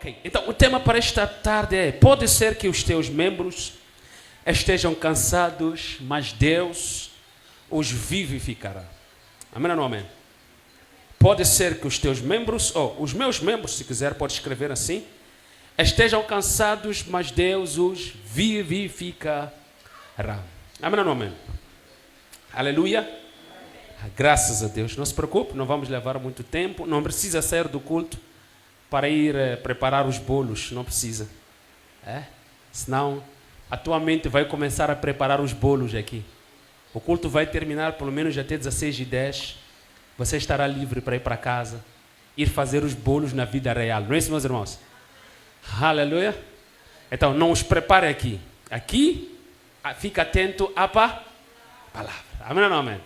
Ok, então o tema para esta tarde é: pode ser que os teus membros estejam cansados, mas Deus os vivificará. Amém ou não amém? Pode ser que os teus membros, ou os meus membros, se quiser, pode escrever assim, estejam cansados, mas Deus os vivificará. Amém ou não amém? Aleluia. Graças a Deus. Não se preocupe, não vamos levar muito tempo. Não precisa sair do culto para ir preparar os bolos. Não precisa. Senão a tua mente vai começar a preparar os bolos aqui. O culto vai terminar pelo menos até 16h10. Você estará livre para ir para casa, ir fazer os bolos na vida real. Não é isso, meus irmãos? Aleluia. Então, não os prepare aqui. Aqui, fica atento à palavra. Amém ou não amém?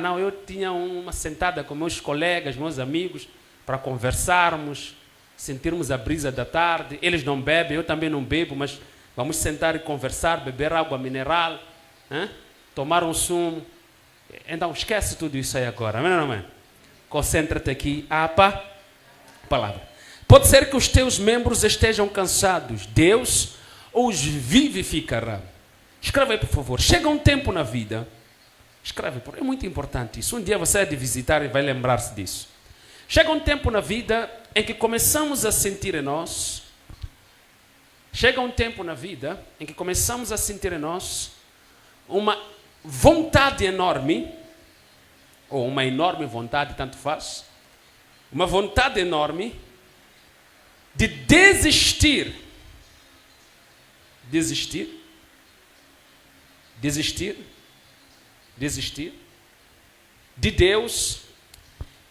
Não, eu tinha uma sentada com meus colegas, meus amigos, para conversarmos, sentirmos a brisa da tarde. Eles não bebem, eu também não bebo, mas vamos sentar e conversar, beber água mineral, tomar um sumo. Então, esquece tudo isso aí agora, amém ou não amém? Concentra-te aqui, palavra. Pode ser que os teus membros estejam cansados, Deus os vivificará. Escreve aí, por favor. Chega um tempo na vida, escreve, é muito importante isso. Um dia você vai visitar e vai lembrar-se disso. Chega um tempo na vida em que começamos a sentir em nós, uma vontade enorme, ou uma enorme vontade, tanto faz, uma vontade enorme de desistir de Deus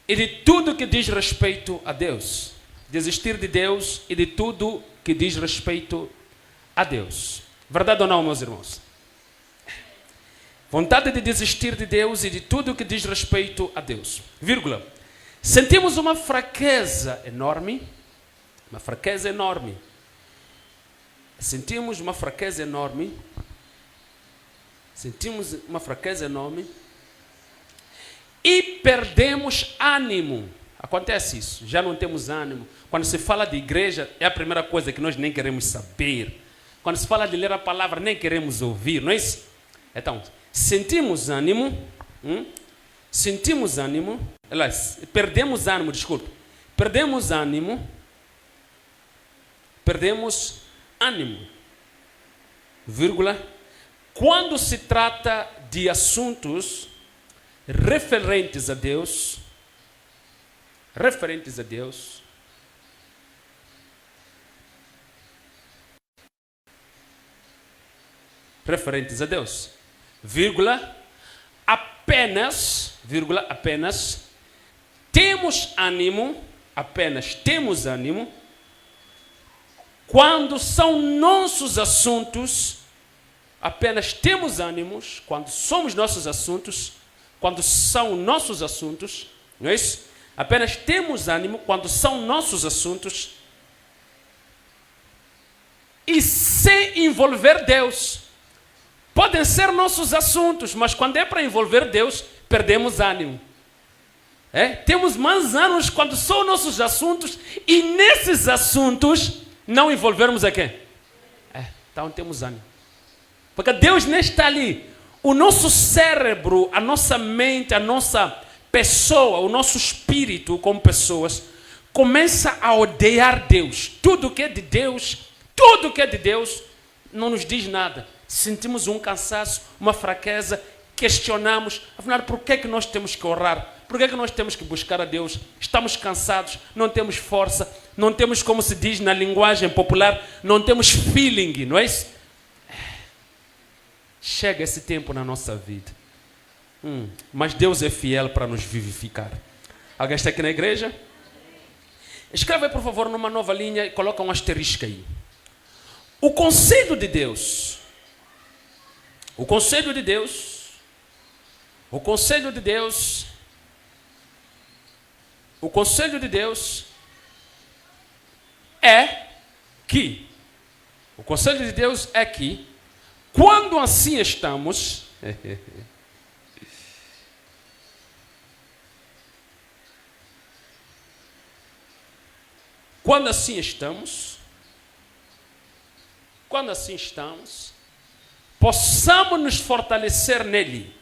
e de tudo que diz respeito a Deus. Desistir de Deus e de tudo que diz respeito a Deus. Verdade ou não, meus irmãos? Vontade de desistir de Deus e de tudo que diz respeito a Deus. Vírgula. Sentimos uma fraqueza enorme. Sentimos uma fraqueza enorme e perdemos ânimo. Acontece isso, já não temos ânimo. Quando se fala de igreja, é a primeira coisa que nós nem queremos saber. Quando se fala de ler a palavra, nem queremos ouvir, não é isso? Então, sentimos ânimo, perdemos ânimo, vírgula, quando se trata de assuntos referentes a Deus, vírgula, apenas temos ânimo, quando são nossos assuntos, apenas temos ânimos quando somos nossos assuntos, quando são nossos assuntos, não é isso? Apenas temos ânimo quando são nossos assuntos e sem envolver Deus. Podem ser nossos assuntos, mas quando é para envolver Deus, perdemos ânimo. Temos mais ânimos quando são nossos assuntos e nesses assuntos não envolvermos a quem? Então temos ânimo. Porque Deus nem está ali. O nosso cérebro, a nossa mente, a nossa pessoa, o nosso espírito como pessoas, começa a odiar Deus. Tudo que é de Deus não nos diz nada. Sentimos um cansaço, uma fraqueza, questionamos, afinal, por que é que nós temos que orar? Por que é que nós temos que buscar a Deus? Estamos cansados, não temos força, não temos, como se diz na linguagem popular, não temos feeling, não é isso? Chega esse tempo na nossa vida. Mas Deus é fiel para nos vivificar. Alguém está aqui na igreja? Escreve aí, por favor, numa nova linha e coloca um asterisco aí. O conselho de Deus é que quando assim estamos, Quando assim estamos, possamos nos fortalecer nele.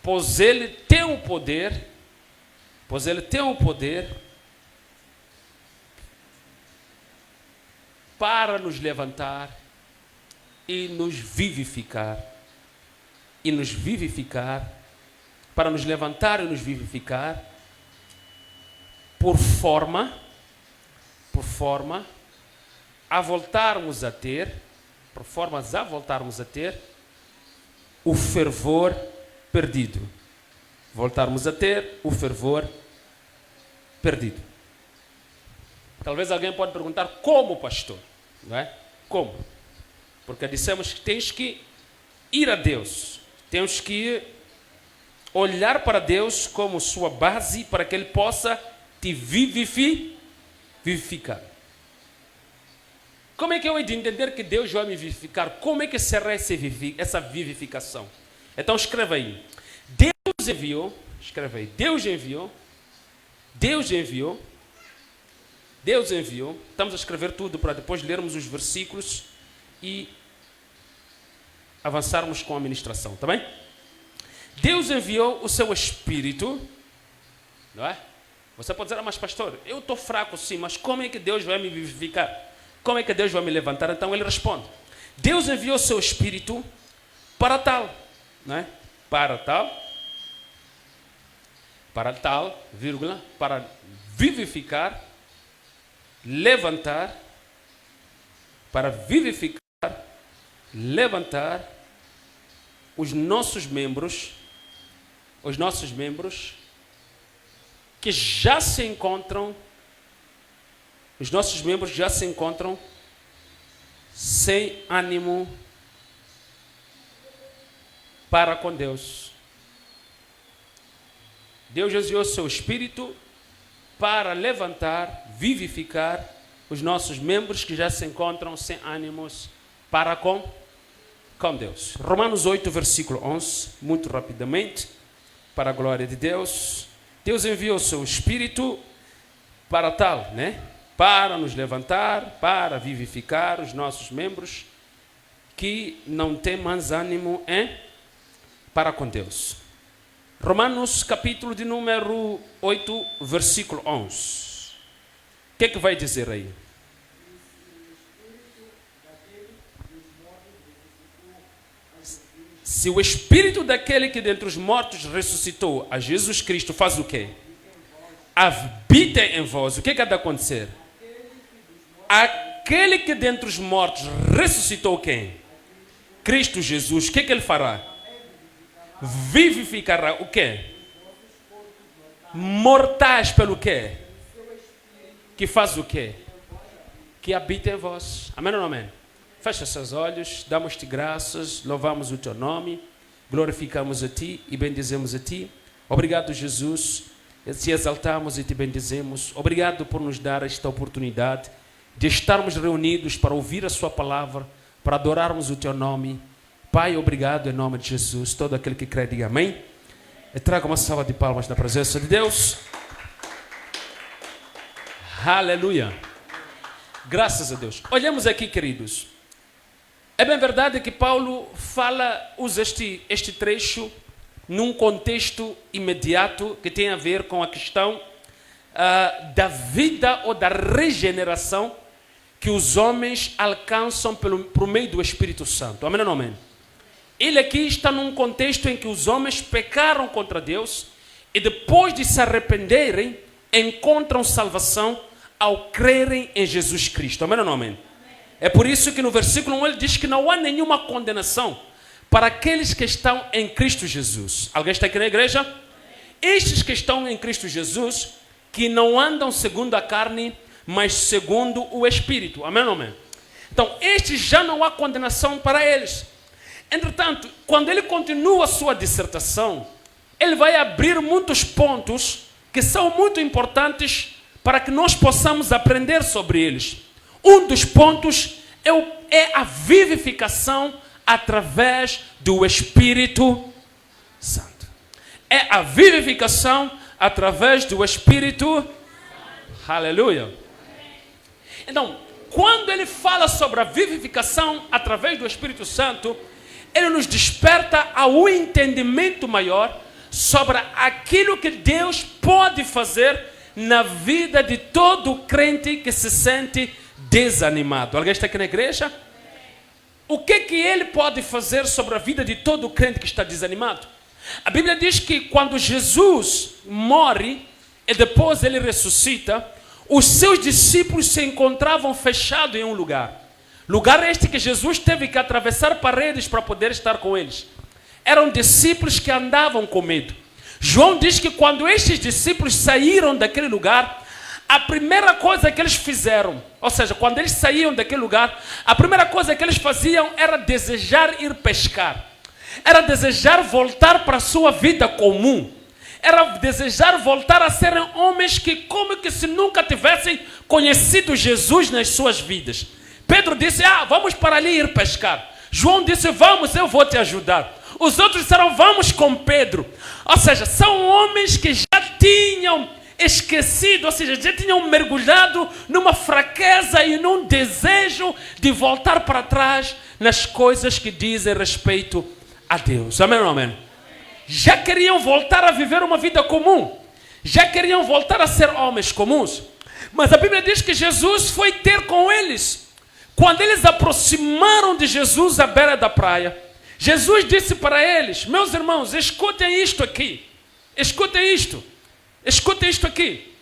Pois ele tem o poder, para nos levantar e nos vivificar. Para nos levantar e nos vivificar, por forma a voltarmos a ter o fervor perdido. Talvez alguém pode perguntar, como, pastor? Não é? Como? Porque dissemos que tens que ir a Deus. Temos que olhar para Deus como sua base para que Ele possa te vivificar. Como é que eu hei de entender que Deus vai me vivificar? Como é que será essa vivificação? Então escreva aí. Deus enviou. Estamos a escrever tudo para depois lermos os versículos e avançarmos com a ministração, tá bem? Deus enviou o seu Espírito, não é? Você pode dizer, mas pastor, eu estou fraco sim, mas como é que Deus vai me vivificar? Como é que Deus vai me levantar? Então ele responde, Deus enviou o seu Espírito para tal, não é? Para tal, vírgula, para vivificar, levantar os nossos membros que já se encontram, sem ânimo para com Deus. Deus enviou seu Espírito para levantar, vivificar os nossos membros que já se encontram sem ânimos para com Deus. Romanos 8, versículo 11, muito rapidamente, para a glória de Deus. Deus enviou o seu Espírito para tal, né? Para nos levantar, para vivificar os nossos membros que não têm mais ânimo para com Deus. Romanos capítulo de número 8, versículo 11. O que vai dizer aí? Se o Espírito daquele que dentre os mortos ressuscitou a Jesus Cristo faz o quê? Habita em vós. O que há de acontecer? Aquele que dentre os mortos ressuscitou quem? Cristo Jesus. O que ele fará? Vivificará o quê? Mortais pelo quê? Que faz o quê? Que habita em vós. Amém ou não amém? Fecha seus olhos, damos-te graças, louvamos o teu nome, glorificamos a ti e bendizemos a ti. Obrigado, Jesus, te exaltamos e te bendizemos. Obrigado por nos dar esta oportunidade de estarmos reunidos para ouvir a sua palavra, para adorarmos o teu nome. Pai, obrigado em nome de Jesus. Todo aquele que crê, diga amém. E traga uma salva de palmas na presença de Deus. Aleluia. Graças a Deus. Olhemos aqui, queridos. É bem verdade que Paulo usa este trecho num contexto imediato que tem a ver com a questão da vida ou da regeneração que os homens alcançam por meio do Espírito Santo. Amém ou não amém? Ele aqui está num contexto em que os homens pecaram contra Deus e depois de se arrependerem, encontram salvação ao crerem em Jesus Cristo. Amém ou não amém? É por isso que no versículo 1 ele diz que não há nenhuma condenação para aqueles que estão em Cristo Jesus. Alguém está aqui na igreja? Estes que estão em Cristo Jesus, que não andam segundo a carne, mas segundo o Espírito. Amém ou não amém? Então, estes já não há condenação para eles. Entretanto, quando ele continua a sua dissertação, ele vai abrir muitos pontos que são muito importantes para que nós possamos aprender sobre eles. Um dos pontos é a vivificação através do Espírito Santo. É a vivificação através do Espírito. Aleluia. Então, quando ele fala sobre a vivificação através do Espírito Santo, ele nos desperta ao entendimento maior sobre aquilo que Deus pode fazer na vida de todo crente que se sente desanimado. Alguém está aqui na igreja? O que ele pode fazer sobre a vida de todo crente que está desanimado? A Bíblia diz que quando Jesus morre e depois ele ressuscita, os seus discípulos se encontravam fechados em um lugar. Lugar este que Jesus teve que atravessar paredes para poder estar com eles. Eram discípulos que andavam com medo. João diz que quando estes discípulos saíram daquele lugar, a primeira coisa que eles fizeram, ou seja, quando eles saíam daquele lugar, a primeira coisa que eles faziam era desejar ir pescar. Era desejar voltar para a sua vida comum. Era desejar voltar a serem homens que como que se nunca tivessem conhecido Jesus nas suas vidas. Pedro disse, vamos para ali ir pescar. João disse, vamos, eu vou te ajudar. Os outros disseram, vamos com Pedro. Ou seja, são homens que já tinham esquecido, ou seja, já tinham mergulhado numa fraqueza e num desejo de voltar para trás nas coisas que dizem respeito a Deus. Amém ou não amém? Já queriam voltar a viver uma vida comum. Já queriam voltar a ser homens comuns. Mas a Bíblia diz que Jesus foi ter com eles. Quando eles aproximaram de Jesus à beira da praia, Jesus disse para eles, meus irmãos, escutem isto aqui. Escutem isto. Escutem isto aqui.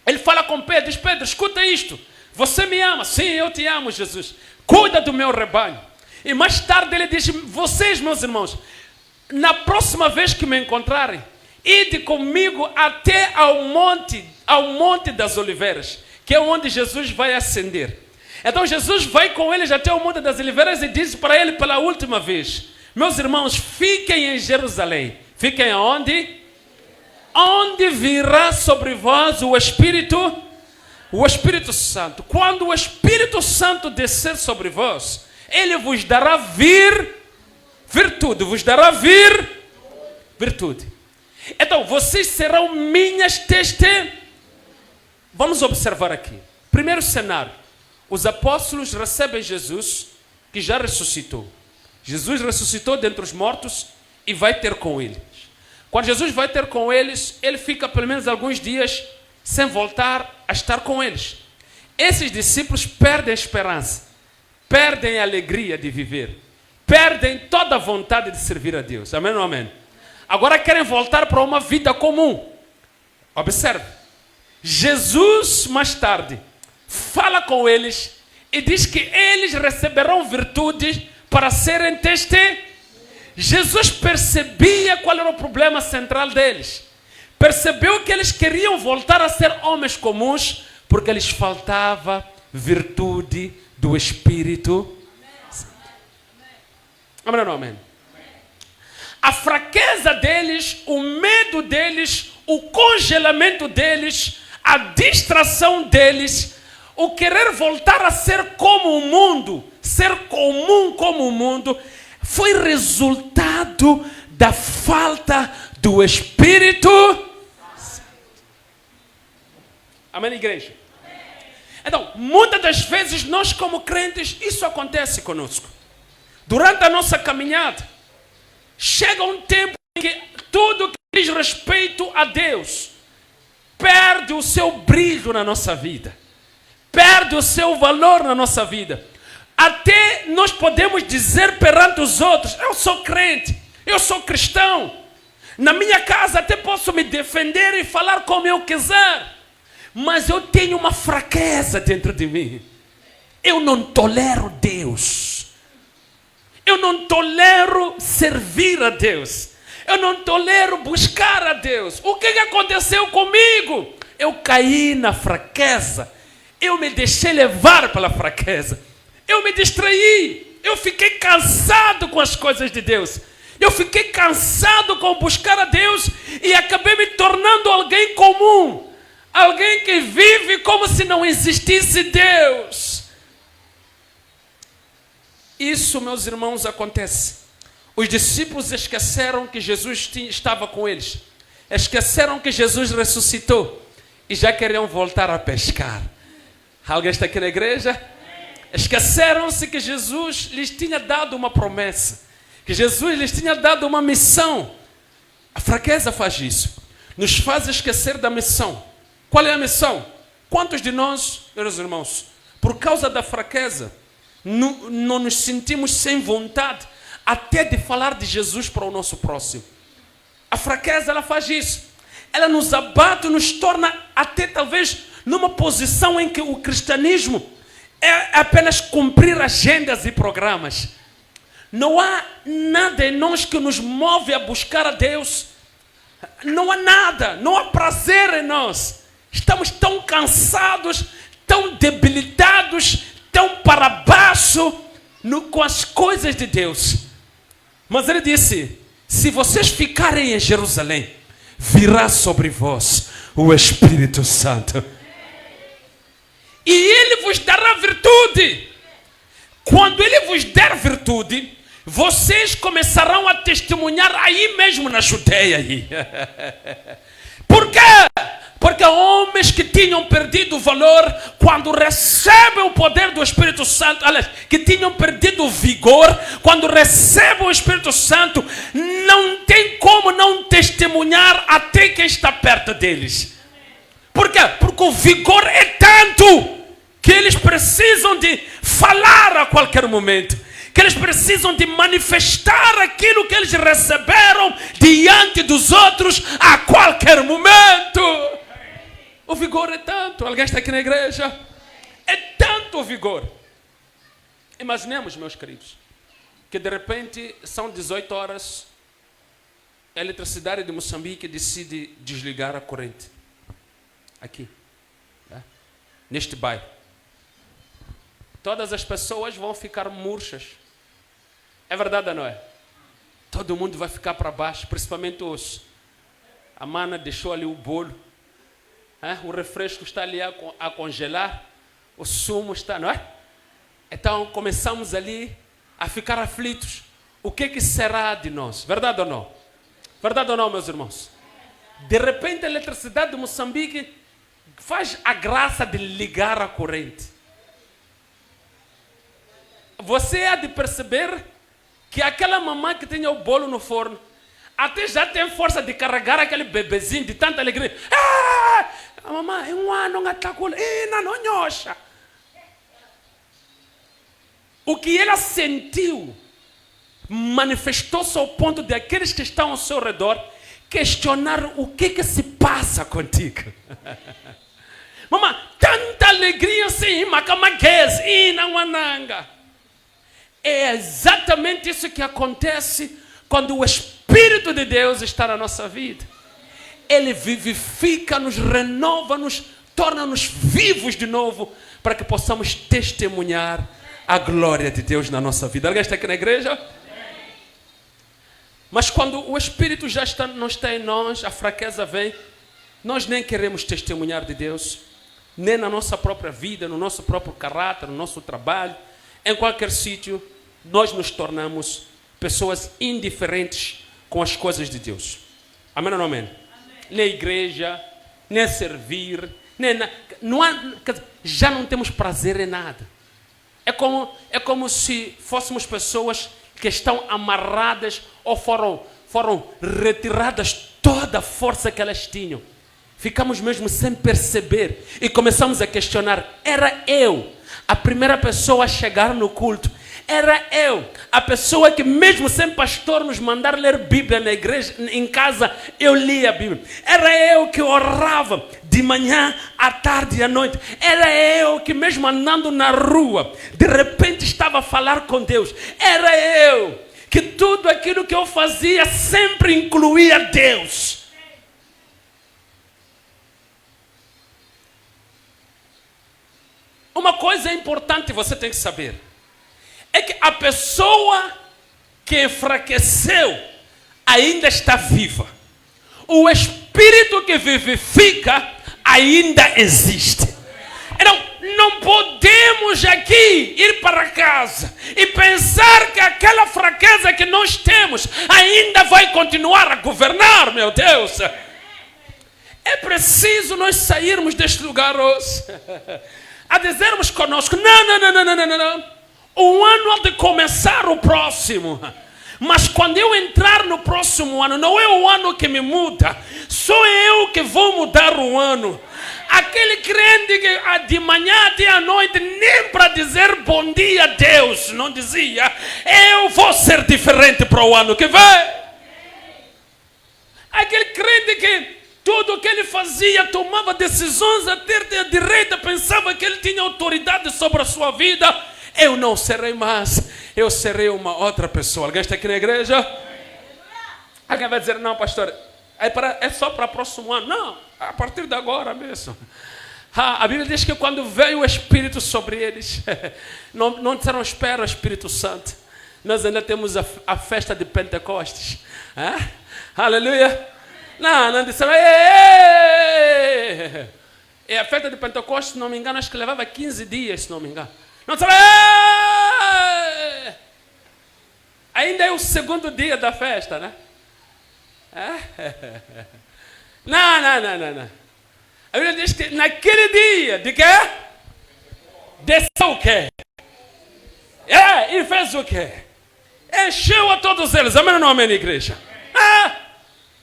Ele fala com Pedro, diz, Pedro, escuta isto. Você me ama? Sim, eu te amo, Jesus. Cuida do meu rebanho. E mais tarde ele diz, vocês, meus irmãos, na próxima vez que me encontrarem, ide comigo até ao monte das oliveiras, que é onde Jesus vai ascender. Então Jesus vai com eles até o monte das oliveiras e diz para ele pela última vez, meus irmãos, fiquem em Jerusalém. Fiquem aonde? Onde virá sobre vós o Espírito Santo. Quando o Espírito Santo descer sobre vós, ele vos dará virtude. Vos dará virtude. Então, vocês serão minhas testemunhas. Vamos observar aqui. Primeiro cenário. Os apóstolos recebem Jesus, que já ressuscitou. Jesus ressuscitou dentre os mortos e vai ter com eles. Quando Jesus vai ter com eles, ele fica pelo menos alguns dias sem voltar a estar com eles. Esses discípulos perdem a esperança, perdem a alegria de viver, perdem toda a vontade de servir a Deus. Amém ou amém? Agora querem voltar para uma vida comum. Observe. Jesus, mais tarde, fala com eles e diz que eles receberão virtudes para serem testemunhas. Jesus percebia qual era o problema central deles. Percebeu que eles queriam voltar a ser homens comuns porque lhes faltava virtude do Espírito Santo. Amém ou não amém? A fraqueza deles, o medo deles, o congelamento deles, a distração deles, o querer voltar a ser como o mundo, ser comum como o mundo, foi resultado da falta do Espírito Santo. Amém, igreja? Então, muitas das vezes nós como crentes, isso acontece conosco. Durante a nossa caminhada, chega um tempo em que tudo que diz respeito a Deus perde o seu brilho na nossa vida. Perde o seu valor na nossa vida. Até nós podemos dizer perante os outros, eu sou crente, eu sou cristão. Na minha casa até posso me defender e falar como eu quiser. Mas eu tenho uma fraqueza dentro de mim. Eu não tolero Deus. Eu não tolero servir a Deus. Eu não tolero buscar a Deus. O que aconteceu comigo? Eu caí na fraqueza. Eu me deixei levar pela fraqueza. Eu me distraí. Eu fiquei cansado com as coisas de Deus. Eu fiquei cansado com buscar a Deus e acabei me tornando alguém comum. Alguém que vive como se não existisse Deus. Isso, meus irmãos, acontece. Os discípulos esqueceram que Jesus estava com eles. Esqueceram que Jesus ressuscitou. E já queriam voltar a pescar. Alguém está aqui na igreja? Esqueceram-se que Jesus lhes tinha dado uma promessa. Que Jesus lhes tinha dado uma missão. A fraqueza faz isso. Nos faz esquecer da missão. Qual é a missão? Quantos de nós, meus irmãos, por causa da fraqueza, não nos sentimos sem vontade até de falar de Jesus para o nosso próximo? A fraqueza, ela faz isso. Ela nos abate, nos torna até talvez numa posição em que o cristianismo é apenas cumprir agendas e programas. Não há nada em nós que nos move a buscar a Deus. Não há nada, não há prazer em nós. Estamos tão cansados, tão debilitados, tão para baixo com as coisas de Deus. Mas ele disse: se vocês ficarem em Jerusalém, virá sobre vós o Espírito Santo. E ele vos dará virtude. Quando ele vos der virtude, vocês começarão a testemunhar aí mesmo na Judeia. Por quê? Porque homens que tinham perdido o valor, quando recebem o poder do Espírito Santo, aliás, que tinham perdido o vigor, quando recebem o Espírito Santo, não tem como não testemunhar até quem está perto deles. Por quê? Porque o vigor é tanto que eles precisam de falar a qualquer momento, que eles precisam de manifestar aquilo que eles receberam diante dos outros a qualquer momento. O vigor é tanto. Alguém está aqui na igreja? É tanto o vigor. Imaginemos, meus queridos, que de repente são 18 horas, a eletricidade de Moçambique decide desligar a corrente. Aqui, né? Neste bairro. Todas as pessoas vão ficar murchas. É verdade ou não é? Todo mundo vai ficar para baixo, principalmente os. A mana deixou ali o bolo. O refresco está ali a congelar. O sumo está, não é? Então começamos ali a ficar aflitos. O que será de nós? Verdade ou não? Verdade ou não, meus irmãos? De repente a eletricidade de Moçambique faz a graça de ligar a corrente. Você há de perceber que aquela mamãe que tinha o bolo no forno até já tem força de carregar aquele bebezinho de tanta alegria. A mamãe, não nhosha. O que ela sentiu manifestou-se ao ponto de aqueles que estão ao seu redor questionar o que se passa contigo. Mamãe, tanta alegria assim, macamaguese, inawananga. É exatamente isso que acontece quando o Espírito de Deus está na nossa vida. Ele vivifica-nos, renova-nos, torna-nos vivos de novo, para que possamos testemunhar a glória de Deus na nossa vida. Alguém está aqui na igreja? Mas quando o Espírito já não está em nós, a fraqueza vem, nós nem queremos testemunhar de Deus, nem na nossa própria vida, no nosso próprio caráter, no nosso trabalho, em qualquer sítio, nós nos tornamos pessoas indiferentes com as coisas de Deus. Amém ou não amém? Nem igreja, nem servir, já não temos prazer em nada. É como se fôssemos pessoas que estão amarradas ou foram retiradas toda a força que elas tinham. Ficamos mesmo sem perceber e começamos a questionar: era eu a primeira pessoa a chegar no culto? Era eu a pessoa que, mesmo sem pastor nos mandar ler Bíblia na igreja, em casa, eu lia a Bíblia? Era eu que orava de manhã, à tarde e à noite? Era eu que, mesmo andando na rua, de repente estava a falar com Deus? Era eu que tudo aquilo que eu fazia sempre incluía Deus? Uma coisa importante você tem que saber é que a pessoa que enfraqueceu ainda está viva. O Espírito que vivifica ainda existe. Então, não podemos aqui ir para casa e pensar que aquela fraqueza que nós temos ainda vai continuar a governar, meu Deus. É preciso nós sairmos deste lugar hoje, a dizermos conosco, não. O ano há de começar o próximo. Mas quando eu entrar no próximo ano, não é o ano que me muda, sou eu que vou mudar o ano. Aquele crente que de manhã até à noite, nem para dizer bom dia a Deus, não dizia, eu vou ser diferente para o ano que vem. Aquele crente que tudo o que ele fazia, tomava decisões à terra e à direita, pensava que ele tinha autoridade sobre a sua vida. Eu não serei mais, eu serei uma outra pessoa. Alguém está aqui na igreja? Alguém vai dizer, não, pastor, é só para o próximo ano. Não, a partir de agora mesmo. A Bíblia diz que quando veio o Espírito sobre eles, não disseram espera o Espírito Santo. Nós ainda temos a festa de Pentecostes. Aleluia. Não disseram, e a festa de Pentecostes, se não me engano, acho que levava 15 dias, se não me engano. Não disseram, ainda é o segundo dia da festa, né? Não. A Bíblia diz que naquele dia, de quê? Desceu o quê? E fez o quê? Encheu a todos eles. Amém ou não amém, igreja?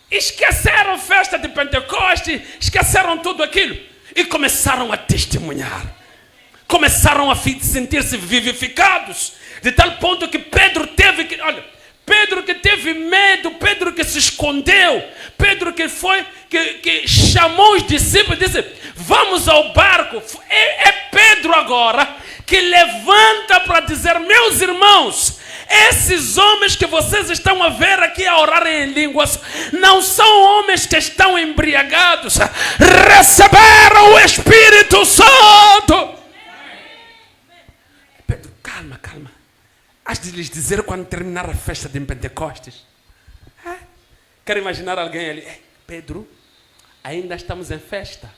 Esqueceram a festa de Pentecostes, esqueceram tudo aquilo e começaram a testemunhar. Começaram a sentir-se vivificados, de tal ponto que Pedro teve que... Olha, Pedro que teve medo, Pedro que se escondeu, Pedro que chamou os discípulos e disse, vamos ao barco. É Pedro agora que levanta para dizer, meus irmãos, esses homens que vocês estão a ver aqui a orarem em línguas, não são homens que estão embriagados, receberam o Espírito Santo. Pedro, calma. Has de lhes dizer quando terminar a festa de Pentecostes. Quero imaginar alguém ali. Pedro, ainda estamos em festa.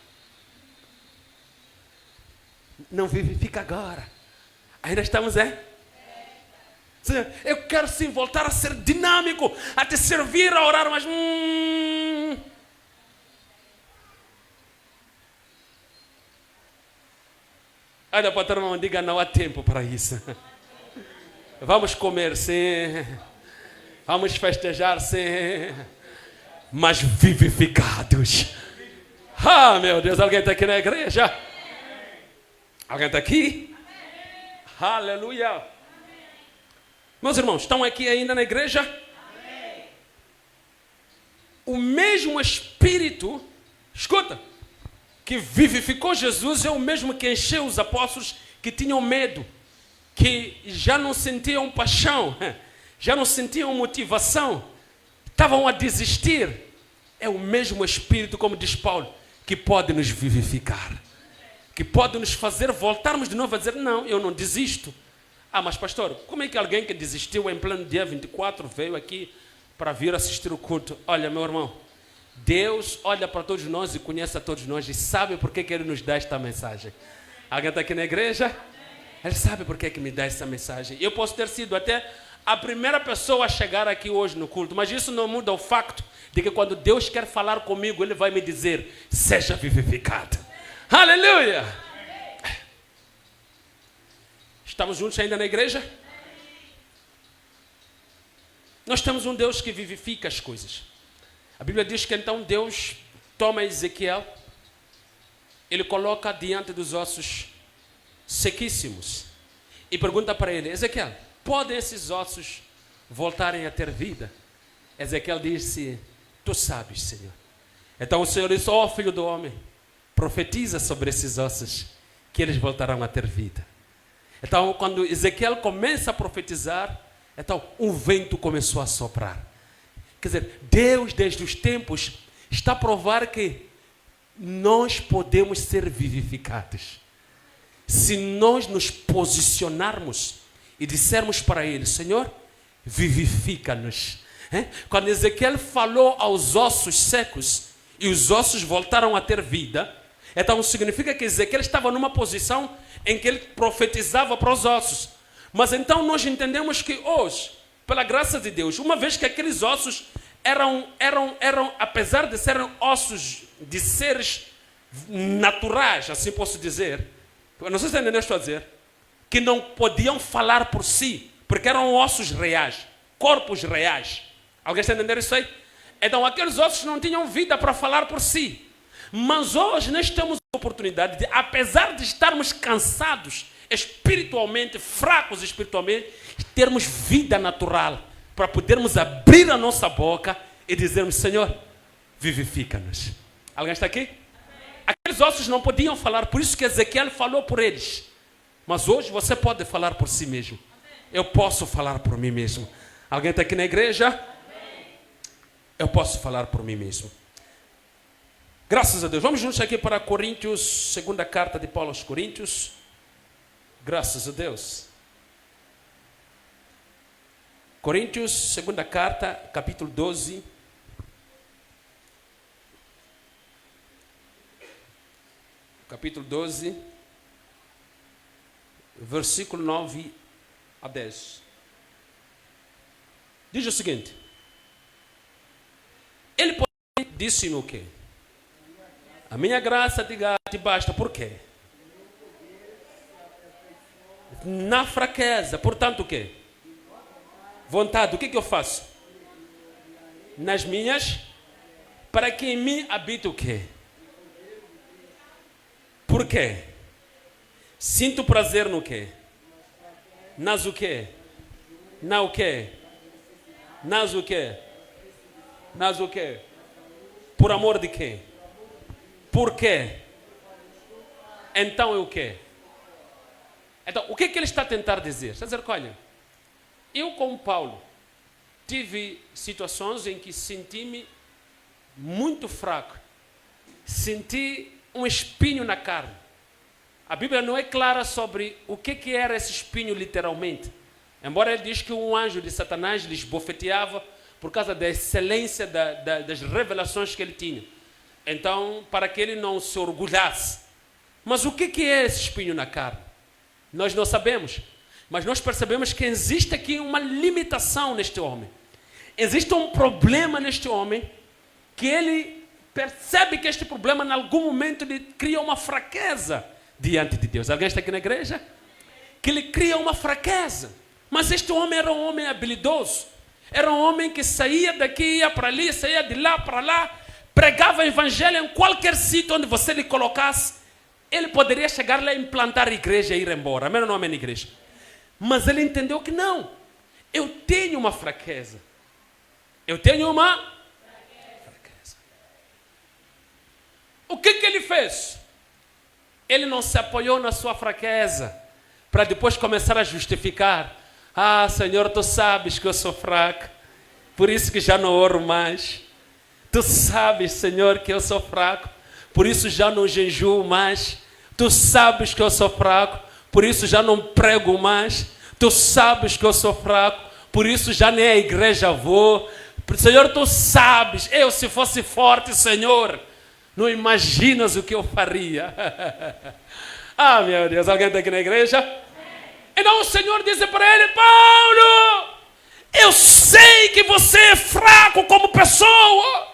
Não vivifica agora. Ainda estamos em... Eu quero sim voltar a ser dinâmico, a te servir, a orar, mas... Olha para o teu irmão, diga, não há tempo para isso. Vamos comer, sim. Vamos festejar, sim. Mas vivificados. Meu Deus, alguém está aqui na igreja? Alguém está aqui? Aleluia. Meus irmãos, estão aqui ainda na igreja? O mesmo Espírito, escuta, que vivificou Jesus é o mesmo que encheu os apóstolos que tinham medo, que já não sentiam paixão, já não sentiam motivação, estavam a desistir. É o mesmo Espírito, como diz Paulo, que pode nos vivificar, que pode nos fazer voltarmos de novo a dizer, não, eu não desisto. Mas pastor, como é que alguém que desistiu em pleno dia 24 veio aqui para vir assistir o culto? Olha, meu irmão, Deus olha para todos nós e conhece a todos nós e sabe por que Ele nos dá esta mensagem. Alguém está aqui na igreja? Ele sabe por que me dá essa mensagem. Eu posso ter sido até a primeira pessoa a chegar aqui hoje no culto, mas isso não muda o facto de que quando Deus quer falar comigo, Ele vai me dizer, seja vivificado. Aleluia! Estamos juntos ainda na igreja? Nós temos um Deus que vivifica as coisas. A Bíblia diz que então Deus toma Ezequiel, Ele coloca diante dos ossos sequíssimos e pergunta para ele, Ezequiel, podem esses ossos voltarem a ter vida? Ezequiel disse, tu sabes, Senhor. Então o Senhor disse, filho do homem, profetiza sobre esses ossos que eles voltarão a ter vida. Então, quando Ezequiel começa a profetizar, então um vento começou a soprar. Quer dizer, Deus desde os tempos está a provar que nós podemos ser vivificados. Se nós nos posicionarmos e dissermos para Ele, Senhor, vivifica-nos. Quando Ezequiel falou aos ossos secos e os ossos voltaram a ter vida, Então significa que Ezequiel estava numa posição em que ele profetizava para os ossos. Mas então nós entendemos que hoje, pela graça de Deus, uma vez que aqueles ossos eram apesar de serem ossos de seres naturais, assim posso dizer, não sei se você entendeu o que eu estou a dizer, que não podiam falar por si, porque eram ossos reais, corpos reais. Alguém está entendendo isso aí? Então aqueles ossos não tinham vida para falar por si. Mas hoje nós temos a oportunidade de, apesar de estarmos cansados espiritualmente, fracos espiritualmente, termos vida natural, para podermos abrir a nossa boca e dizermos: Senhor, vivifica-nos. Alguém está aqui? Aqueles ossos não podiam falar, por isso que Ezequiel falou por eles. Mas hoje você pode falar por si mesmo. Eu posso falar por mim mesmo. Alguém está aqui na igreja? Eu posso falar por mim mesmo. Graças a Deus. Vamos juntos aqui para Coríntios, segunda carta de Paulo aos Coríntios. Graças a Deus. Coríntios, segunda carta, capítulo 12. Capítulo 12, versículo 9 a 10. Diz o seguinte: ele disse-me o quê? A minha graça te basta. Por quê? Na fraqueza. Portanto o quê? Vontade. O que eu faço? Nas minhas, para que em mim habite o quê? Por quê? Sinto prazer no quê? Nas o quê? Na o quê? Nas o quê? Nas o quê? Por amor de quê? Por quê? Então é o quê? Então, o que ele está a tentar dizer? Está a dizer que, olha, eu como Paulo tive situações em que senti-me muito fraco. Senti um espinho na carne. A Bíblia não é clara sobre o que era esse espinho literalmente. Embora ele diz que um anjo de Satanás lhes bofeteava por causa da excelência das revelações que ele tinha. Então, para que ele não se orgulhasse. Mas o que é esse espinho na carne? Nós não sabemos. Mas nós percebemos que existe aqui uma limitação neste homem. Existe um problema neste homem que ele percebe que este problema em algum momento lhe cria uma fraqueza diante de Deus. Alguém está aqui na igreja? Que ele cria uma fraqueza. Mas este homem era um homem habilidoso. Era um homem que saía daqui, ia para ali, saía de lá para lá, pregava o evangelho em qualquer sítio onde você lhe colocasse. Ele poderia chegar lá, implantar a igreja e ir embora. Amém ou não amém, igreja? Mas ele entendeu que não. Eu tenho uma fraqueza. Eu tenho uma fraqueza. O que ele fez? Ele não se apoiou na sua fraqueza para depois começar a justificar. Ah, Senhor, tu sabes que eu sou fraco, por isso que já não oro mais. Tu sabes, Senhor, que eu sou fraco, por isso já não jejuo mais. Tu sabes que eu sou fraco, por isso já não prego mais. Tu sabes que eu sou fraco, por isso já nem à igreja vou. Senhor, tu sabes, eu se fosse forte, Senhor, não imaginas o que eu faria. Ah, meu Deus, alguém está aqui na igreja? Então o Senhor disse para ele: Paulo, eu sei que você é fraco como pessoa.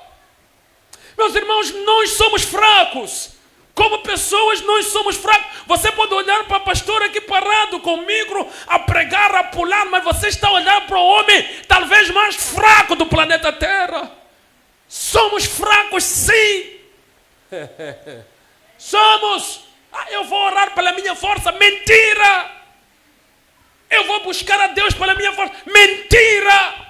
Meus irmãos, nós somos fracos. Como pessoas, nós somos fracos. Você pode olhar para o pastor aqui parado com o micro, a pregar, a pular, mas você está olhando para o homem talvez mais fraco do planeta Terra. Somos fracos, sim. Somos. Eu vou orar pela minha força. Mentira. Eu vou buscar a Deus pela minha força. Mentira.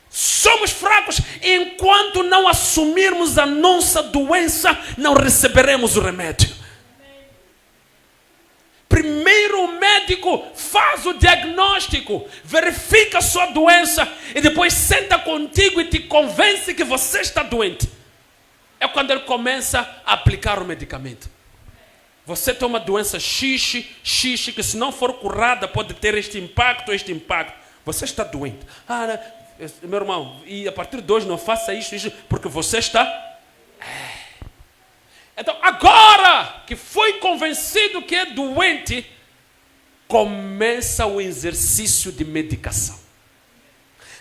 Somos fracos. Enquanto não assumirmos a nossa doença, não receberemos o remédio. Primeiro o médico faz o diagnóstico, verifica a sua doença e depois senta contigo e te convence que você está doente. É quando ele começa a aplicar o medicamento. Você tem uma doença X, que se não for curada pode ter este impacto. Você está doente. Meu irmão, e a partir de hoje não faça isso, porque você está... Então, agora que foi convencido que é doente, começa o exercício de medicação.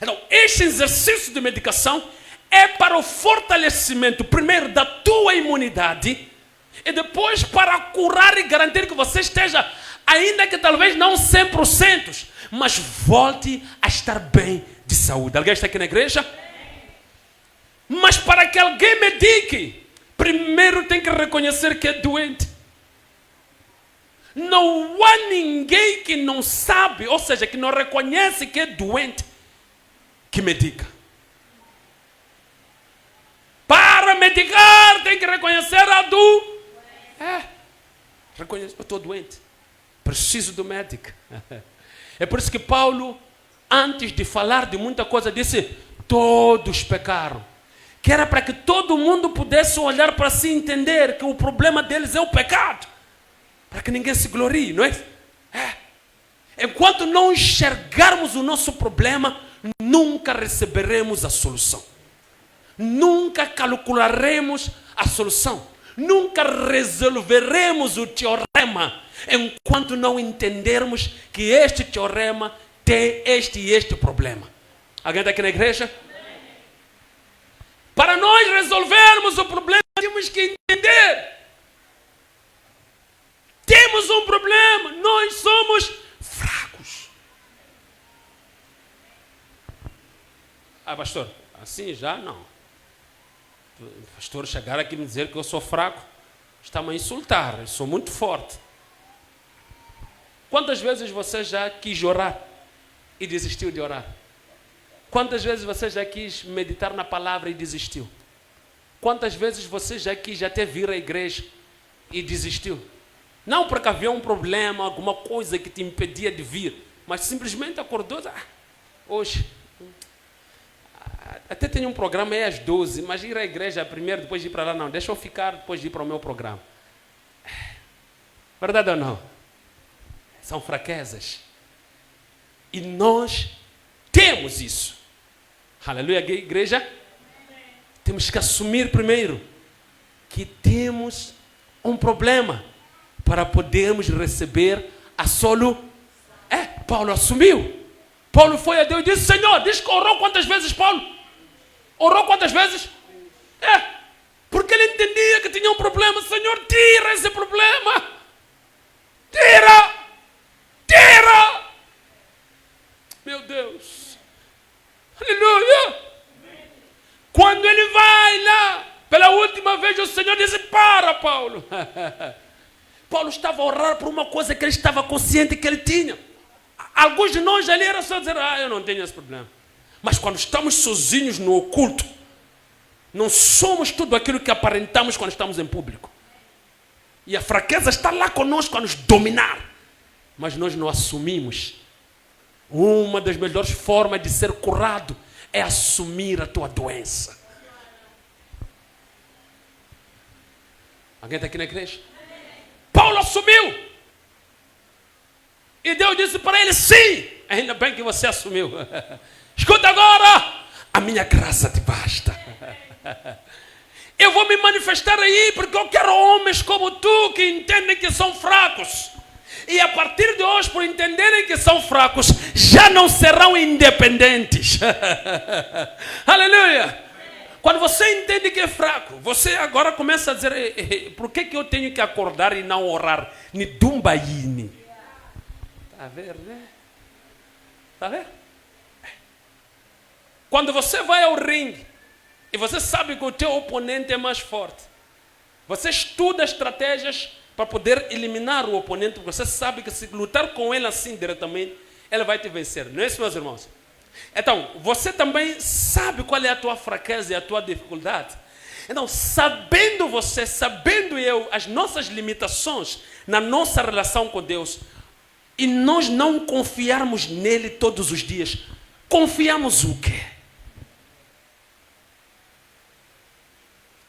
Então, este exercício de medicação é para o fortalecimento, primeiro, da tua imunidade, e depois para curar e garantir que você esteja, ainda que talvez não 100%, mas volte a estar bem de saúde. Alguém está aqui na igreja? Mas para que alguém medique, primeiro tem que reconhecer que é doente. Não há ninguém que não sabe, ou seja, que não reconhece que é doente, que medica. Para medicar, tem que reconhecer a do... reconheço, eu estou doente. Preciso do médico. É por isso que Paulo, antes de falar de muita coisa, disse, todos pecaram. Que era para que todo mundo pudesse olhar para si e entender que o problema deles é o pecado. Para que ninguém se glorie, não é? Enquanto não enxergarmos o nosso problema, nunca receberemos a solução. Nunca calcularemos a solução. Nunca resolveremos o teorema enquanto não entendermos que este teorema tem este e este problema. Alguém está aqui na igreja? Para nós resolvermos o problema, temos que entender. Temos um problema, nós somos fracos. Pastor, assim já não. Pastor, chegar aqui e me dizer que eu sou fraco, está me a insultar, eu sou muito forte. Quantas vezes você já quis orar e desistiu de orar? Quantas vezes você já quis meditar na palavra e desistiu? Quantas vezes você já quis até vir à igreja e desistiu? Não porque havia um problema, alguma coisa que te impedia de vir, mas simplesmente acordou, hoje, até tem um programa aí às 12, mas ir à igreja primeiro, depois de ir para lá, não, deixa eu ficar, depois de ir para o meu programa. Verdade ou não? São fraquezas. E nós temos isso. Aleluia, igreja. Temos que assumir primeiro que temos um problema para podermos receber a solução. Paulo assumiu. Paulo foi a Deus e disse, Senhor, diz que orou quantas vezes, Paulo? Orou quantas vezes? Porque ele entendia que tinha um problema. Senhor, tira esse problema. Tira. Meu Deus. Aleluia. Quando ele vai lá, pela última vez, o Senhor disse, para, Paulo. Paulo estava a orar por uma coisa que ele estava consciente que ele tinha. Alguns de nós ali era só dizer, eu não tenho esse problema. Mas quando estamos sozinhos no oculto, não somos tudo aquilo que aparentamos quando estamos em público. E a fraqueza está lá conosco a nos dominar. Mas nós não assumimos. Uma das melhores formas de ser curado é assumir a tua doença. Alguém está aqui na igreja? Paulo assumiu. E Deus disse para ele, sim, ainda bem que você assumiu. Escuta agora, a minha graça te basta. Eu vou me manifestar aí porque eu quero homens como tu que entendem que são fracos. E a partir de hoje, por entenderem que são fracos, já não serão independentes. Aleluia. Quando você entende que é fraco, você agora começa a dizer, por que eu tenho que acordar e não orar? Nidumbaine. Está a ver, né? Está a ver? Quando você vai ao ringue e você sabe que o teu oponente é mais forte, você estuda estratégias para poder eliminar o oponente, porque você sabe que se lutar com ele assim diretamente, ele vai te vencer. Não é isso, meus irmãos? Então, você também sabe qual é a tua fraqueza e a tua dificuldade. Então, sabendo eu, as nossas limitações na nossa relação com Deus, e nós não confiarmos nele todos os dias, confiamos o quê?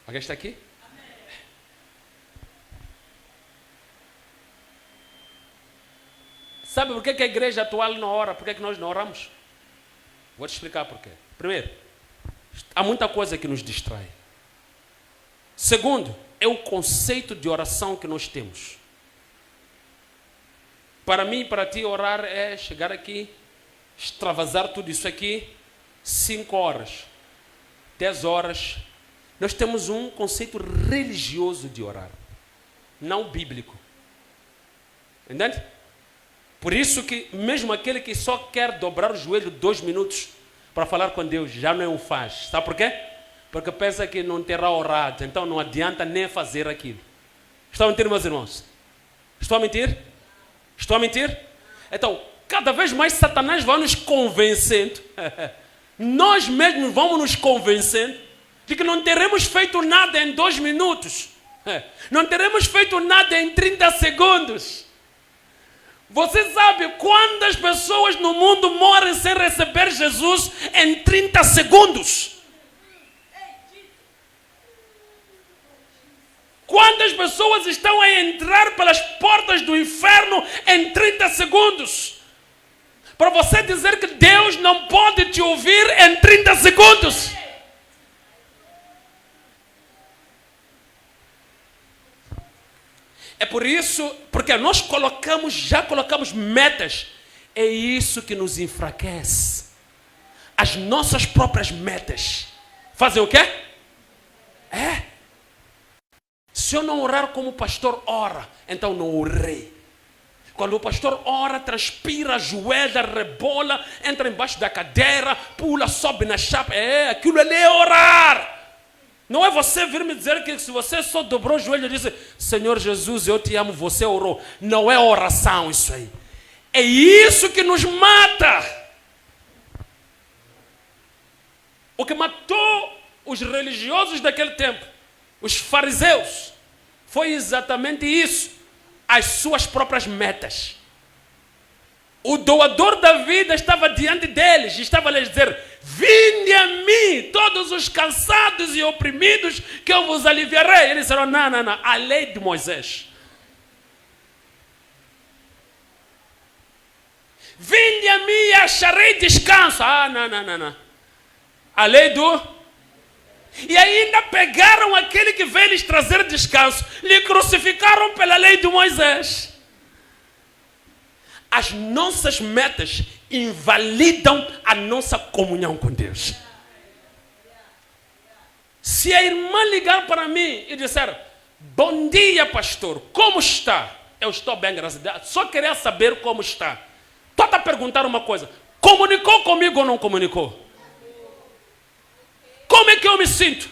Alguém está aqui? Sabe por que a igreja atual não ora? Por que nós não oramos? Vou te explicar por quê. Primeiro, há muita coisa que nos distrai. Segundo, é o conceito de oração que nós temos. Para mim, para ti, orar é chegar aqui, extravasar tudo isso aqui, 5 horas, 10 horas. Nós temos um conceito religioso de orar, não bíblico. Entende? Por isso que mesmo aquele que só quer dobrar o joelho 2 minutos para falar com Deus, já não o faz. Sabe por quê? Porque pensa que não terá orado, então não adianta nem fazer aquilo. Estou a mentir, meus irmãos? Estou a mentir? Estou a mentir? Então, cada vez mais Satanás vai nos convencendo, nós mesmos vamos nos convencendo de que não teremos feito nada em 2 minutos, não teremos feito nada em 30 segundos. Você sabe quantas pessoas no mundo morrem sem receber Jesus em 30 segundos? Quantas pessoas estão a entrar pelas portas do inferno em 30 segundos? Para você dizer que Deus não pode te ouvir em 30 segundos. É por isso, porque nós já colocamos metas. É isso que nos enfraquece. As nossas próprias metas fazem o quê? Se eu não orar como o pastor ora, então não orei. Quando o pastor ora, transpira, ajoelha, rebola, entra embaixo da cadeira, pula, sobe na chapa. Aquilo ali é orar. Não é você vir me dizer que se você só dobrou o joelho e disse, Senhor Jesus, eu te amo, você orou. Não é oração isso aí. É isso que nos mata. O que matou os religiosos daquele tempo, os fariseus, foi exatamente isso. As suas próprias metas. O doador da vida estava diante deles e estava a lhes dizer, vinde a mim, todos os cansados e oprimidos, que eu vos aliviarei. Eles disseram, não, a lei de Moisés. Vinde a mim e acharei descanso. Não. A lei do... E ainda pegaram aquele que veio lhes trazer descanso, lhe crucificaram pela lei de Moisés. As nossas metas invalidam a nossa comunhão com Deus. Se a irmã ligar para mim e disser, bom dia pastor, como está? Eu estou bem, graças a Deus. Só queria saber como está. Estou a perguntar uma coisa, comunicou comigo ou não comunicou? Como é que eu me sinto?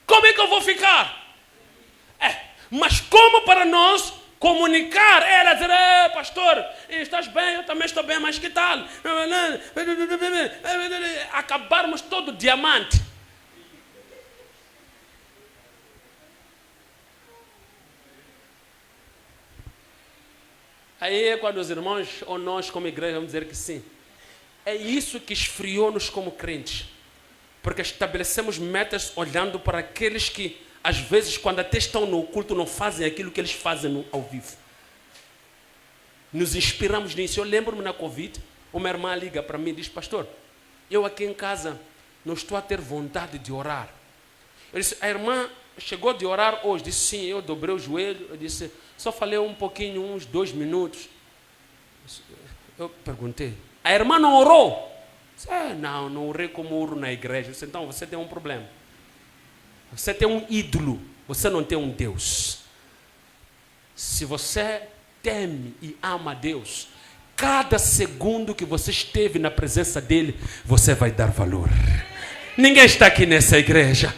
Como é que eu vou ficar? Mas como para nós comunicar, ela dizer, pastor, estás bem, eu também estou bem, mas que tal? Acabarmos todo diamante. Aí é quando os irmãos ou nós como igreja vamos dizer que sim. É isso que esfriou-nos como crentes. Porque estabelecemos metas olhando para aqueles que, às vezes, quando até estão no culto, não fazem aquilo que eles fazem ao vivo. Nos inspiramos nisso. Eu lembro-me na Covid, uma irmã liga para mim e diz, pastor, eu aqui em casa não estou a ter vontade de orar. Eu disse, a irmã chegou de orar hoje? Disse, sim, eu dobrei o joelho. Eu disse, só falei um pouquinho, uns 2 minutos. Eu perguntei, a irmã não orou? Disse, não orei como oro na igreja. Disse, então você tem um problema. Você tem um ídolo, você não tem um Deus. Se você teme e ama Deus, cada segundo que você esteve na presença dele, você vai dar valor. Ninguém está aqui nessa igreja.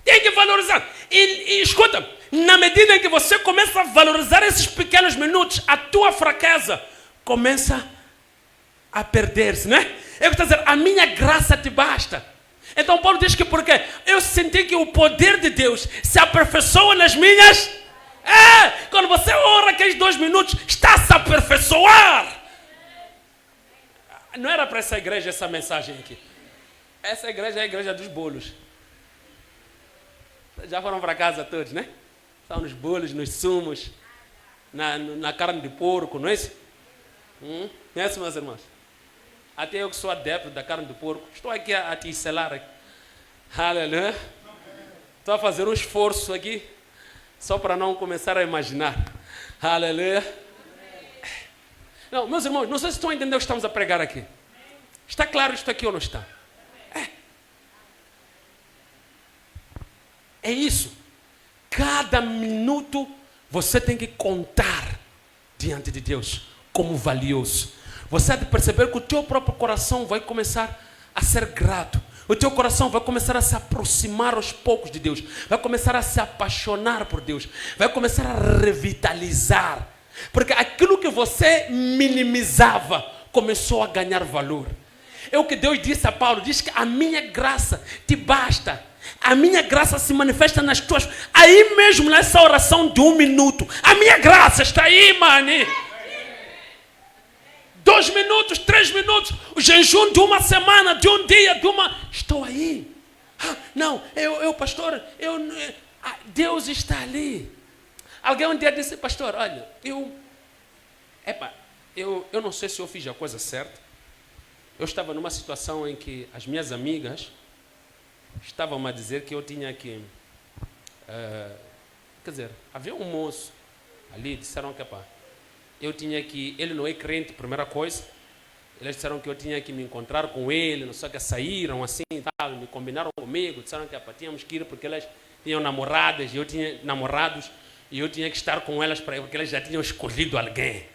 Tem que valorizar. E escuta, na medida em que você começa a valorizar esses pequenos minutos, a tua fraqueza começa a perder-se, né? Eu estou dizendo, a minha graça te basta. Então Paulo diz que porque eu senti que o poder de Deus se aperfeiçoa nas minhas... quando você ora aqueles 2 minutos, está a se aperfeiçoar. Não era para essa igreja essa mensagem aqui. Essa igreja é a igreja dos bolos. Já foram para casa todos, né? Estão nos bolos, nos sumos, na carne de porco, não é isso? Conhece, meus irmãos? Até eu que sou adepto da carne de porco, estou aqui a te selar. Aleluia. Estou a fazer um esforço aqui, só para não começar a imaginar. Aleluia. Não, meus irmãos, não sei se estão a entender o que estamos a pregar aqui. Está claro isto aqui ou não está? É isso. Cada minuto você tem que contar diante de Deus como valioso. Você há de perceber que o teu próprio coração vai começar a ser grato. O teu coração vai começar a se aproximar aos poucos de Deus. Vai começar a se apaixonar por Deus. Vai começar a revitalizar. Porque aquilo que você minimizava começou a ganhar valor. É o que Deus disse a Paulo. Diz que a minha graça te basta. A minha graça se manifesta nas tuas... Aí mesmo nessa oração de 1 minuto. A minha graça está aí, mano. 2 minutos, 3 minutos, o jejum de uma semana, de um dia, de uma... Estou aí. Não, pastor, Deus está ali. Alguém um dia disse, pastor, olha, eu não sei se eu fiz a coisa certa. Eu estava numa situação em que as minhas amigas estavam a dizer que eu tinha que... quer dizer, havia um moço ali, disseram que, eu tinha que... Ele não é crente, primeira coisa. Eles disseram que eu tinha que me encontrar com ele, não sei o que, saíram assim e tal, me combinaram comigo, disseram que tínhamos que ir porque elas tinham namoradas, e eu tinha namorados, e eu tinha que estar com elas porque elas já tinham escolhido alguém.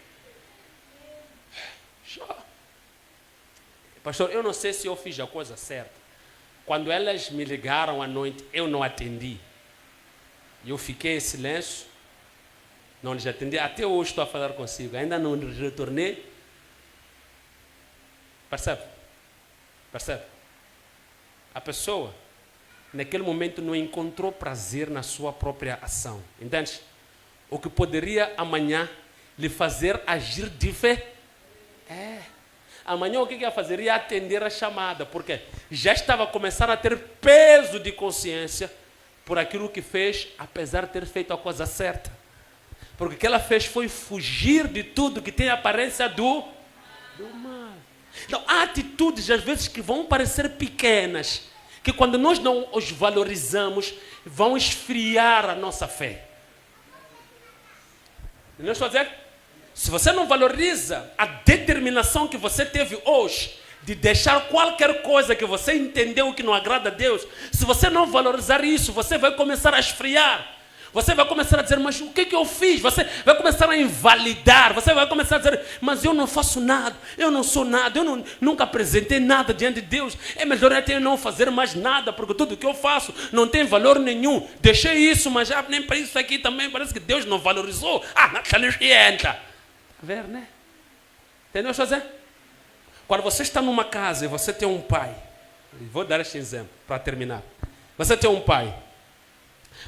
Pastor, eu não sei se eu fiz a coisa certa. Quando elas me ligaram à noite, eu não atendi. E eu fiquei em silêncio. Não lhes atendi. Até hoje estou a falar consigo. Ainda não retornei. Percebe? Percebe? A pessoa, naquele momento, não encontrou prazer na sua própria ação. Entende? O que poderia amanhã lhe fazer agir diferente. Amanhã o que ia fazer? Ia atender a chamada. Porque já estava a começar a ter peso de consciência por aquilo que fez, apesar de ter feito a coisa certa. Porque o que ela fez foi fugir de tudo que tem a aparência do mal. Então, há atitudes, às vezes, que vão parecer pequenas, que quando nós não os valorizamos, vão esfriar a nossa fé. Entendeu o que eu estou a dizer? Se você não valoriza a determinação que você teve hoje, de deixar qualquer coisa que você entendeu que não agrada a Deus, se você não valorizar isso, você vai começar a esfriar. Você vai começar a dizer, mas o que eu fiz? Você vai começar a invalidar. Você vai começar a dizer, mas eu não faço nada. Eu não sou nada. Eu nunca apresentei nada diante de Deus. É melhor até não fazer mais nada, porque tudo que eu faço não tem valor nenhum. Deixei isso, mas já nem para isso aqui também parece que Deus não valorizou. Naquela entra. Tá vendo, né? Entendeu o que eu estou dizendo? Quando você está numa casa e você tem um pai, vou dar este exemplo para terminar. Você tem um pai.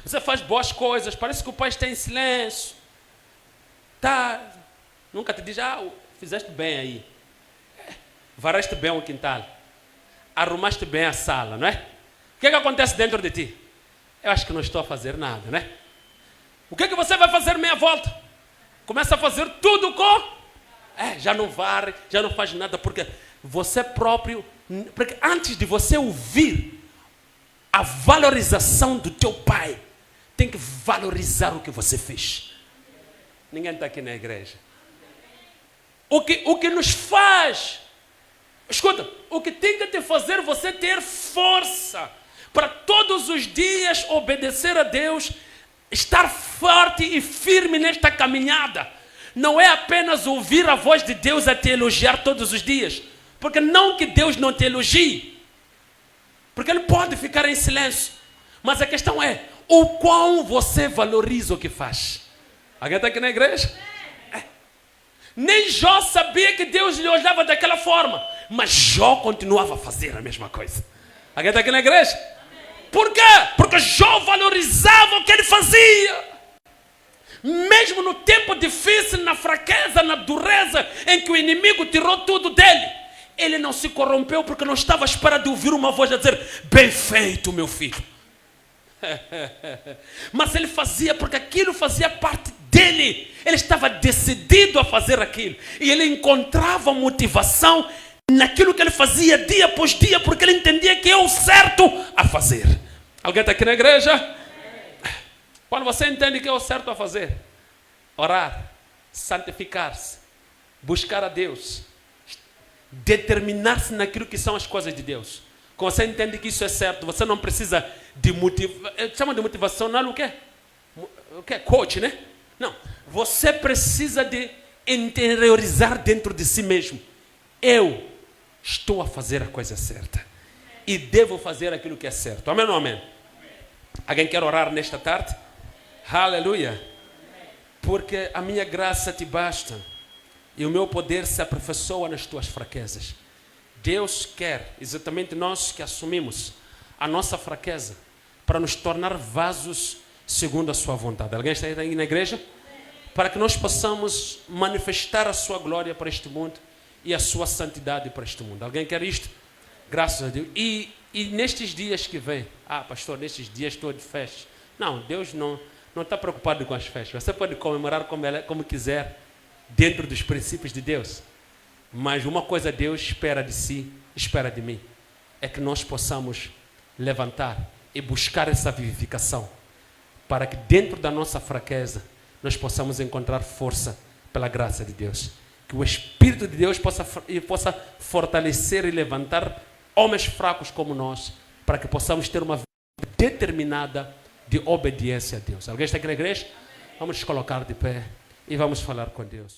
Você faz boas coisas, parece que o pai está em silêncio. Nunca te diz, fizeste bem aí. Vareste bem o quintal. Arrumaste bem a sala, não é? O que acontece dentro de ti? Eu acho que não estou a fazer nada, não é? O que você vai fazer meia volta? Começa a fazer tudo já não varre, já não faz nada, porque você próprio... Porque antes de você ouvir a valorização do teu pai, tem que valorizar o que você fez. Ninguém está aqui na igreja. O que nos faz... Escuta, o que tem que te fazer você ter força para todos os dias obedecer a Deus, estar forte e firme nesta caminhada, não é apenas ouvir a voz de Deus a te elogiar todos os dias, porque não que Deus não te elogie, porque Ele pode ficar em silêncio, mas a questão é o quão você valoriza o que faz. Alguém está aqui na igreja? Nem Jó sabia que Deus lhe olhava daquela forma, mas Jó continuava a fazer a mesma coisa. Alguém está aqui na igreja? Por quê? Porque Jó valorizava o que ele fazia. Mesmo no tempo difícil, na fraqueza, na dureza, em que o inimigo tirou tudo dele, ele não se corrompeu porque não estava à espera de ouvir uma voz a dizer, bem feito, meu filho. Mas ele fazia porque aquilo fazia parte dele. Ele estava decidido a fazer aquilo. E ele encontrava motivação naquilo que ele fazia dia após dia, porque ele entendia que é o certo a fazer. Alguém está aqui na igreja? Quando você entende que é o certo a fazer, orar, santificar-se, buscar a Deus, determinar-se naquilo que são as coisas de Deus. Quando você entende que isso é certo, você não precisa de motivação. Chama de motivacional o quê? O quê? Coach, né? Não. Você precisa de interiorizar dentro de si mesmo. Eu estou a fazer a coisa certa. E devo fazer aquilo que é certo. Amém ou não amém? Alguém quer orar nesta tarde? Aleluia. Porque a minha graça te basta. E o meu poder se aperfeiçoa nas tuas fraquezas. Deus quer, exatamente nós que assumimos a nossa fraqueza, para nos tornar vasos segundo a sua vontade. Alguém está aí na igreja? Para que nós possamos manifestar a sua glória para este mundo e a sua santidade para este mundo. Alguém quer isto? Graças a Deus. E nestes dias que vêm, pastor, nestes dias estou de festa. Não, Deus não está preocupado com as festas. Você pode comemorar como quiser, dentro dos princípios de Deus. Mas uma coisa Deus espera de si, espera de mim, é que nós possamos levantar e buscar essa vivificação, para que dentro da nossa fraqueza nós possamos encontrar força pela graça de Deus. Que o Espírito de Deus possa fortalecer e levantar homens fracos como nós, para que possamos ter uma vida determinada de obediência a Deus. Alguém está aqui na igreja? Vamos nos colocar de pé e vamos falar com Deus.